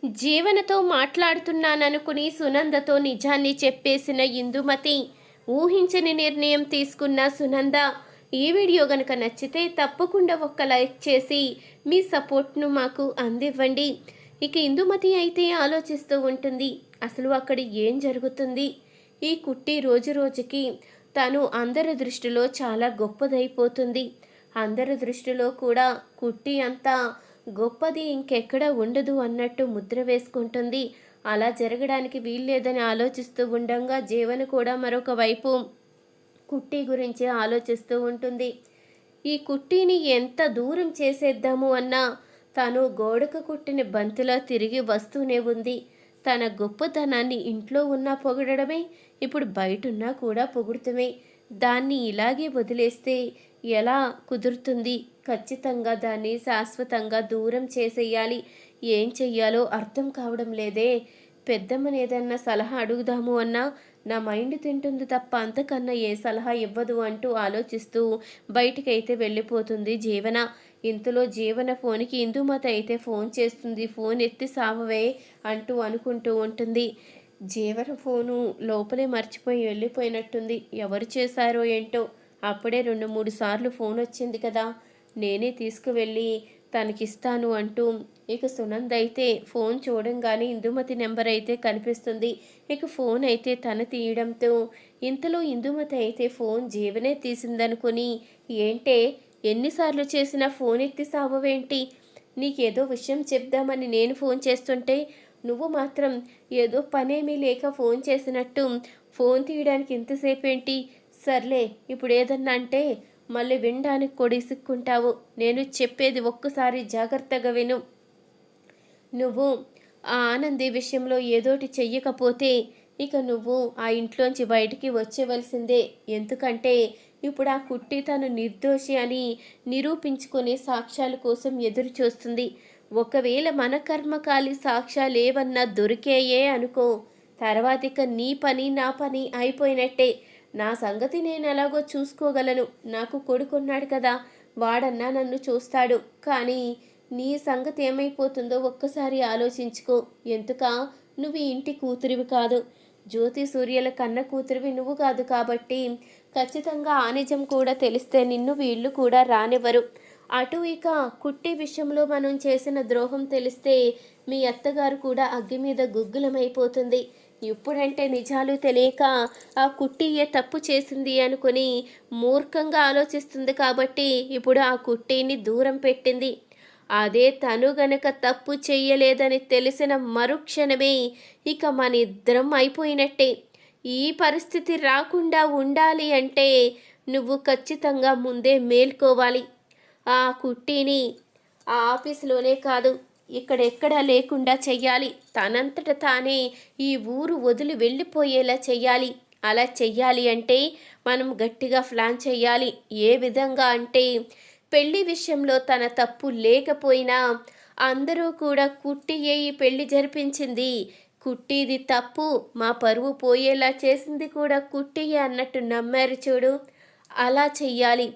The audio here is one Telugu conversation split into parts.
జీవనతో మాట్లాడుతున్నాననుకుని సునందతో నిజాన్ని చెప్పేసిన ఇందుమతి ఊహించని నిర్ణయం తీసుకున్న సునంద. ఈ వీడియో గనుక నచ్చితే తప్పకుండా ఒక్క లైక్ చేసి మీ సపోర్ట్ను మాకు అందివ్వండి. ఇక ఇందుమతి అయితే ఆలోచిస్తూ ఉంటుంది, అసలు అక్కడ ఏం జరుగుతుంది. ఈ కుట్టి రోజు రోజుకి తను అందరి దృష్టిలో చాలా గొప్పదైపోతుంది. అందరి దృష్టిలో కూడా కుట్టి అంతా గొప్పది ఇంకెక్కడ ఉండదు అన్నట్టు ముద్ర వేసుకుంటుంది. అలా జరగడానికి వీల్లేదని ఆలోచిస్తూ ఉండంగా జీవన కూడా మరొక వైపు కుట్టి గురించి ఆలోచిస్తూ ఉంటుంది. ఈ కుట్టిని ఎంత దూరం చేసేద్దాము అన్నా తను గోడకు కుట్టిన బంతిలా తిరిగి వస్తూనే ఉంది. తన గొప్పతనాన్ని ఇంట్లో ఉన్నా పొగడమే, ఇప్పుడు బయటున్నా కూడా పొగుడుతమే. దాన్ని ఇలాగే వదిలేస్తే ఎలా కుదురుతుంది? ఖచ్చితంగా దాన్ని శాశ్వతంగా దూరం చేసేయాలి. ఏం చెయ్యాలో అర్థం కావడం లేదే. పెద్దమ్మని ఏదన్నా సలహా అడుగుదాము అన్నా నా మైండ్ తింటుంది తప్ప అంతకన్నా ఏ సలహా ఇవ్వదు అంటూ ఆలోచిస్తూ బయటికైతే వెళ్ళిపోతుంది జీవన. ఇంతలో జీవన ఫోన్కి ఇందుమతి అయితే ఫోన్ చేస్తుంది. ఫోన్ ఎత్తి సావవే అంటూ అనుకుంటూ ఉంటుంది. జీవన ఫోను లోపలే మర్చిపోయి వెళ్ళిపోయినట్టుంది. ఎవరు చేశారో ఏంటో. అప్పుడే 2-3 సార్లు ఫోన్ వచ్చింది కదా, నేనే తీసుకువెళ్ళి తనకిస్తాను అంటూ ఇక సునంద్ అయితే ఫోన్ చూడంగానే ఇందుమతి నెంబర్ అయితే కనిపిస్తుంది. ఇక ఫోన్ అయితే తన తీయడంతో ఇంతలో ఇందుమతి అయితే ఫోన్ జీవనే తీసిందనుకొని, ఏంటే ఎన్నిసార్లు చేసినా ఫోన్ ఎత్తి సావవేంటి? నీకేదో విషయం చెప్దామని నేను ఫోన్ చేస్తుంటే నువ్వు మాత్రం ఏదో పనేమీ లేక ఫోన్ చేసినట్టు ఫోన్ తీయడానికి ఇంతసేపేంటి? సర్లే, ఇప్పుడు ఏదన్నా అంటే మళ్ళీ వినడానికి కూడా ఇసుక్కుంటావు. నేను చెప్పేది ఒక్కసారి జాగ్రత్తగా విను. నువ్వు ఆ ఆనంది విషయంలో ఏదోటి చెయ్యకపోతే ఇక నువ్వు ఆ ఇంట్లోంచి బయటికి వచ్చేవలసిందే. ఎందుకంటే ఇప్పుడు ఆ కుట్టి తను నిర్దోషి అని నిరూపించుకునే సాక్ష్యాల కోసం ఎదురు చూస్తుంది. ఒకవేళ మన కర్మకాలి సాక్ష్యాలేవన్నా దొరికేయే అనుకో, తర్వాత ఇక నీ పని నా పని అయిపోయినట్టే. నా సంగతి నేను ఎలాగో చూసుకోగలను. నాకు కొడుకున్నాడు కదా, వాడన్నా నన్ను చూస్తాడు. కానీ నీ సంగతి ఏమైపోతుందో ఒక్కసారి ఆలోచించుకో. ఎందుక నువ్వు ఈ ఇంటి కూతురివి కాదు, జ్యోతి సూర్యల కన్న కూతురివి నువ్వు కాదు. కాబట్టి ఖచ్చితంగా ఆ నిజం కూడా తెలిస్తే నిన్ను వీళ్ళు కూడా రానివ్వరు. అటు ఇక కుట్టి విషయంలో మనం చేసిన ద్రోహం తెలిస్తే మీ అత్తగారు కూడా అగ్గి మీద గుగ్గులమైపోతుంది. ఇప్పుడంటే నిజాలు తెలియక ఆ కుట్టి ఏ తప్పు చేసింది అనుకుని మూర్ఖంగా ఆలోచిస్తుంది. కాబట్టి ఇప్పుడు ఆ కుట్టిని దూరం పెట్టింది. అదే తను గనక తప్పు చెయ్యలేదని తెలిసిన మరుక్షణమే ఇక మన ఇద్దరం అయిపోయినట్టే. ఈ పరిస్థితి రాకుండా ఉండాలి అంటే నువ్వు ఖచ్చితంగా ముందే మేల్కోవాలి. ఆ కుట్టిని ఆ ఆఫీసులోనే కాదు, ఇక్కడెక్కడా లేకుండా చెయ్యాలి. తనంతట తానే ఈ ఊరు వదిలి వెళ్ళిపోయేలా చెయ్యాలి. అలా చెయ్యాలి అంటే మనం గట్టిగా ప్లాన్ చెయ్యాలి. ఏ విధంగా అంటే పెళ్లి విషయంలో తన తప్పు లేకపోయినా అందరూ కూడా కుట్టియే ఈ పెళ్లి జరిపించింది, కుట్టిది తప్పు, మా పరువు పోయేలా చేసింది కూడా కుట్టియే అన్నట్టు నమ్మారు చూడు. అలా చెయ్యాలి.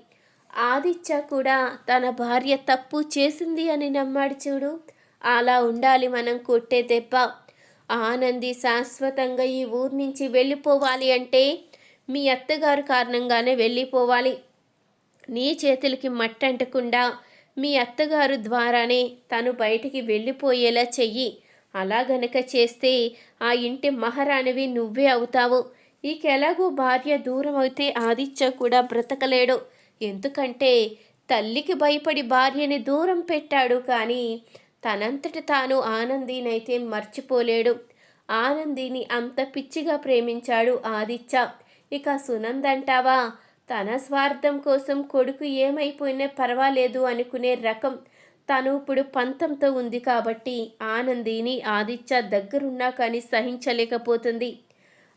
ఆదిత్య కూడా తన భార్య తప్పు చేసింది అని నమ్మాడు చూడు. అలా ఉండాలి మనం కొట్టే దెబ్బ. ఆనంది శాశ్వతంగా ఈ ఊరు నుంచి వెళ్ళిపోవాలి అంటే మీ అత్తగారు కారణంగానే వెళ్ళిపోవాలి. నీ చేతులకి మట్టంటకుండా మీ అత్తగారు ద్వారానే తను బయటికి వెళ్ళిపోయేలా చెయ్యి. అలా గనక చేస్తే ఆ ఇంటి మహారాణివి నువ్వే అవుతావు. ఎలాగో భార్య దూరం అయితే ఆదిత్య కూడా బ్రతకలేడు. ఎందుకంటే తల్లికి భయపడి భార్యని దూరం పెట్టాడు, కానీ తనంతట తాను ఆనందినైతే మర్చిపోలేడు. ఆనందిని అంత పిచ్చిగా ప్రేమించాడు ఆదిత్య. ఇక సునంద్ అంటావా, తన స్వార్థం కోసం కొడుకు ఏమైపోయినా పర్వాలేదు అనుకునే రకం. తను ఇప్పుడు పంతంతో ఉంది కాబట్టి ఆనందిని ఆదిత్య దగ్గరున్నా కానీ సహించలేకపోతుంది.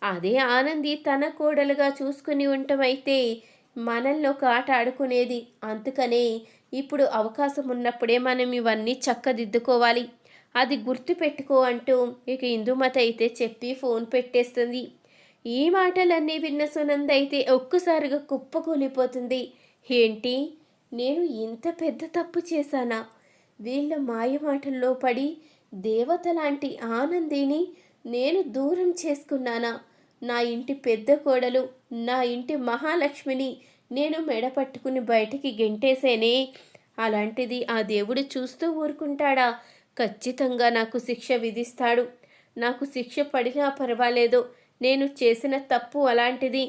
అదే ఆనంది తన కోడలుగా చూసుకుని ఉండటమైతే మనల్ని ఒక ఆట ఆడుకునేది. అందుకనే ఇప్పుడు అవకాశం ఉన్నప్పుడే మనం ఇవన్నీ చక్కదిద్దుకోవాలి. అది గుర్తుపెట్టుకో అంటూ ఇక ఇందుమతి అయితే చెప్పి ఫోన్ పెట్టేస్తుంది. ఈ మాటలన్నీ విన్న సునంద అయితే ఒక్కసారిగా కుప్పకూలిపోతుంది. ఏంటి, నేను ఇంత పెద్ద తప్పు చేశానా? వీళ్ళ మాయ మాటల్లో పడి దేవత లాంటి ఆనందిని నేను దూరం చేసుకున్నానా? నా ఇంటి పెద్ద కోడలు, నా ఇంటి మహాలక్ష్మిని నేను మెడ పట్టుకుని బయటికి గెంటేసేనే. అలాంటిది ఆ దేవుడు చూస్తూ ఊరుకుంటాడా? ఖచ్చితంగా నాకు శిక్ష విధిస్తాడు. నాకు శిక్ష పడినా పర్వాలేదు. నేను చేసిన తప్పు అలాంటిది.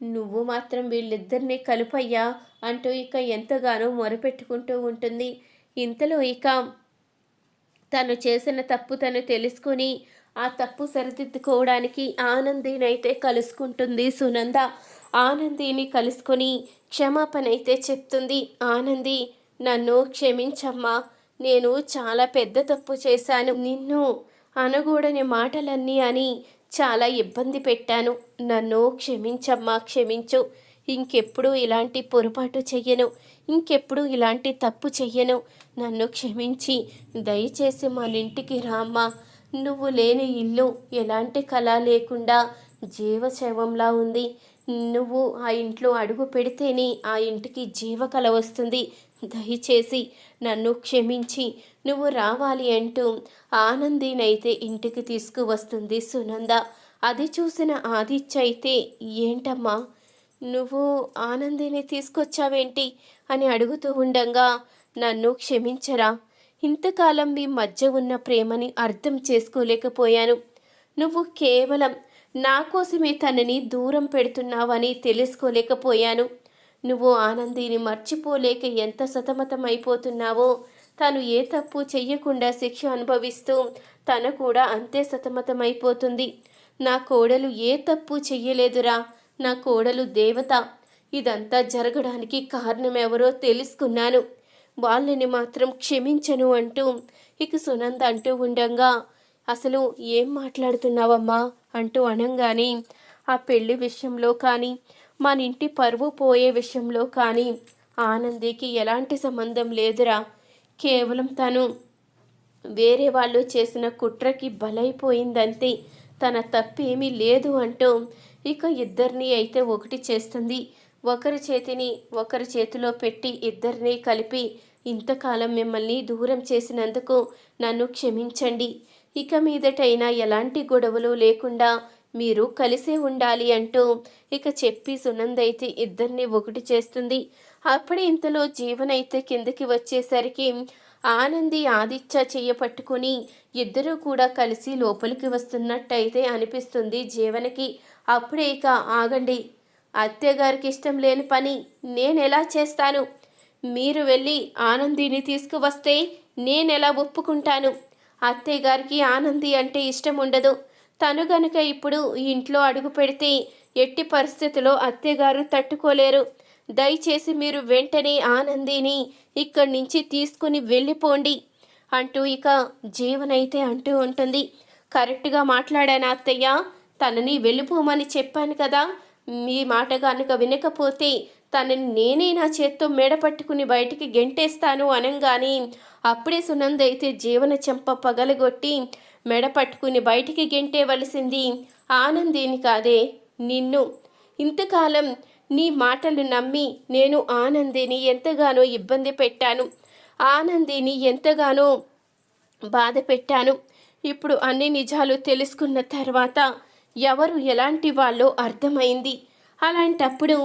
నువ్వు మాత్రం వీళ్ళిద్దరినీ కలుపయ్యా అంటూ ఇక ఎంతగానో మొరపెట్టుకుంటూ ఉంటుంది. ఇంతలో ఇక తను చేసిన తప్పు తను తెలుసుకొని ఆ తప్పు సరిదిద్దుకోవడానికి ఆనందినైతే కలుసుకుంటుంది సునంద. ఆనందిని కలుసుకొని క్షమాపణ అయితే చెప్తుంది. ఆనంది, నన్ను క్షమించమ్మా, నేను చాలా పెద్ద తప్పు చేశాను. నిన్ను అనకూడని మాటలన్నీ అని చాలా ఇబ్బంది పెట్టాను. నన్ను క్షమించమ్మా, క్షమించు. ఇంకెప్పుడు ఇలాంటి పొరపాటు చెయ్యను. ఇంకెప్పుడు ఇలాంటి తప్పు చెయ్యను. నన్ను క్షమించి దయచేసి మన ఇంటికి రామ్మా. నువ్వు లేని ఇల్లు ఎలాంటి కళ లేకుండా జీవశవంలా ఉంది. నువ్వు ఆ ఇంట్లో అడుగు పెడితేనే ఆ ఇంటికి జీవకళ వస్తుంది. దయచేసి నన్ను క్షమించి నువ్వు రావాలి అంటూ ఆనందినైతే ఇంటికి తీసుకువస్తుంది సునంద. అది చూసిన ఆదిత్య అయితే, ఏంటమ్మా నువ్వు ఆనందిని తీసుకొచ్చావేంటి అని అడుగుతూ ఉండంగా, నన్ను క్షమించరా, ఇంతకాలం మీ మధ్య ఉన్న ప్రేమని అర్థం చేసుకోలేకపోయాను. నువ్వు కేవలం నా కోసమే తనని దూరం పెడుతున్నావని తెలుసుకోలేకపోయాను. నువ్వు ఆనందిని మర్చిపోలేక ఎంత సతమతమైపోతున్నావో, తను ఏ తప్పు చెయ్యకుండా శిక్ష అనుభవిస్తూ తను కూడా అంతే సతమతమైపోతుంది. నా కోడలు ఏ తప్పు చెయ్యలేదురా, నా కోడలు దేవత. ఇదంతా జరగడానికి కారణమెవరో తెలుసుకున్నాను. వాళ్ళని మాత్రం క్షమించను అంటూ ఇక సునంద అంటూ ఉండంగా, అసలు ఏం మాట్లాడుతున్నావమ్మా అంటూ అనంగానే, ఆ పెళ్లి విషయంలో కానీ మన ఇంటి పరువు పోయే విషయంలో కానీ ఆనందికి ఎలాంటి సంబంధం లేదురా. కేవలం తను వేరే వాళ్ళు చేసిన కుట్రకి బలైపోయిందంతే. తన తప్పేమీ లేదు అంటూ ఇక ఇద్దరిని అయితే ఒకటి చేస్తుంది. ఒకరి చేతిని ఒకరి చేతిలో పెట్టి ఇద్దరిని కలిపి, ఇంతకాలం మిమ్మల్ని దూరం చేసినందుకు నన్ను క్షమించండి. ఇక మీదటైనా ఎలాంటి గొడవలు లేకుండా మీరు కలిసే ఉండాలి అంటూ ఇక చెప్పి సునంద అయితే ఇద్దరిని ఒకటి చేస్తుంది. అప్పుడే ఇంతలో జీవనైతే కిందకి వచ్చేసరికి ఆనంది ఆదిత్య చెయ్య పట్టుకుని ఇద్దరూ కూడా కలిసి లోపలికి వస్తున్నట్టయితే అనిపిస్తుంది జీవనకి. అప్పుడే ఇక, ఆగండి, అత్తయ్యగారికి ఇష్టం లేని పని నేనెలా చేస్తాను? మీరు వెళ్ళి ఆనందిని తీసుకువస్తే నేనెలా ఒప్పుకుంటాను? అత్తయ్యగారికి ఆనంది అంటే ఇష్టం ఉండదు. తను గనుక ఇప్పుడు ఇంట్లో అడుగు పెడితే ఎట్టి పరిస్థితిలో అత్తయ్యగారు తట్టుకోలేరు. దయచేసి మీరు వెంటనే ఆనందిని ఇక్కడి నుంచి తీసుకుని వెళ్ళిపోండి అంటూ ఇక జీవనైతే అంటూ ఉంటుంది. కరెక్ట్గా మాట్లాడాను అత్తయ్య, తనని వెళ్ళిపోమని చెప్పాను కదా. మీ మాట కనుక వినకపోతే తనని నేనే నా చేత్తో మెడ పట్టుకుని బయటికి గెంటేస్తాను అనంగానే, అప్పుడే సునంద అయితే జీవన చెంప పగలగొట్టి మెడ పట్టుకుని బయటికి గెంటేవలసింది ఆనందిని కాదే, నిన్ను. ఇంతకాలం నీ మాటలు నమ్మి నేను ఆనందిని ఎంతగానో ఇబ్బంది పెట్టాను. ఆనందిని ఎంతగానో బాధ పెట్టాను. ఇప్పుడు అన్ని నిజాలు తెలుసుకున్న తర్వాత ఎవరు ఎలాంటి వాళ్ళో అర్థమైంది. అలాంటప్పుడు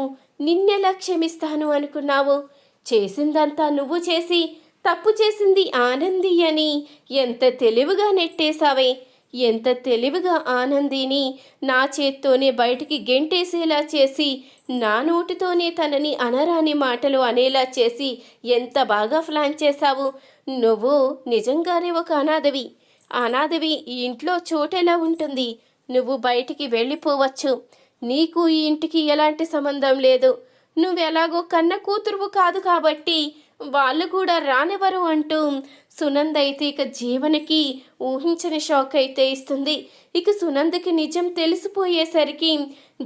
నిన్నెలా క్షమిస్తాను అనుకున్నావు? చేసిందంతా నువ్వు చేసి తప్పు చేసింది ఆనంది అని ఎంత తెలివిగా నెట్టేశావే. ఎంత తెలివిగా ఆనందిని నా చేత్తోనే బయటికి గెంటేసేలా చేసి, నా నోటితోనే తనని అనరాని మాటలు అనేలా చేసి ఎంత బాగా ప్లాన్ చేశావు. నువ్వు నిజంగానే ఒక అనాథవి. అనాథవి ఈ ఇంట్లో చోటెలా ఉంటుంది? నువ్వు బయటికి వెళ్ళిపోవచ్చు. నీకు ఈ ఇంటికి ఎలాంటి సంబంధం లేదు. నువ్వెలాగో కన్న కూతురువు కాదు కాబట్టి వాళ్ళు కూడా రానివ్వరు అంటూ సునంద అయితే ఇక జీవనకి ఊహించని షాక్ అయితే ఇస్తుంది. ఇక సునందకి నిజం తెలిసిపోయేసరికి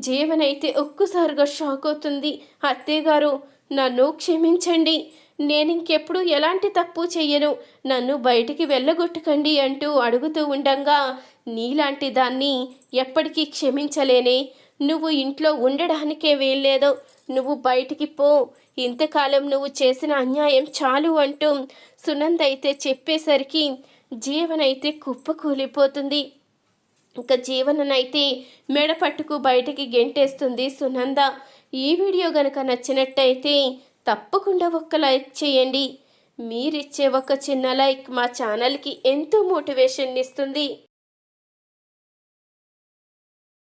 జీవనైతే ఒక్కసారిగా షాక్ అవుతుంది. అత్తయ్యగారు, నన్ను క్షమించండి. నేను ఇంకెప్పుడు ఎలాంటి తప్పు చెయ్యను. నన్ను బయటికి వెళ్ళగొట్టకండి అంటూ అడుగుతూ ఉండంగా, నీలాంటి దాన్ని ఎప్పటికీ క్షమించలేనే. నువ్వు ఇంట్లో ఉండడానికే వీల్లేదు. నువ్వు బయటికి పో. ఇంతకాలం నువ్వు చేసిన అన్యాయం చాలు అంటూ సునంద అయితే చెప్పేసరికి జీవనైతే కుప్పకూలిపోతుంది. ఇక జీవననైతే మెడ పట్టుకు బయటికి గెంటేస్తుంది సునంద. ఈ వీడియో గనక నచ్చినట్టయితే తప్పకుండా ఒక్క లైక్ చేయండి. మీరిచ్చే ఒక చిన్న లైక్ మా ఛానల్కి ఎంతో మోటివేషన్ ఇస్తుంది.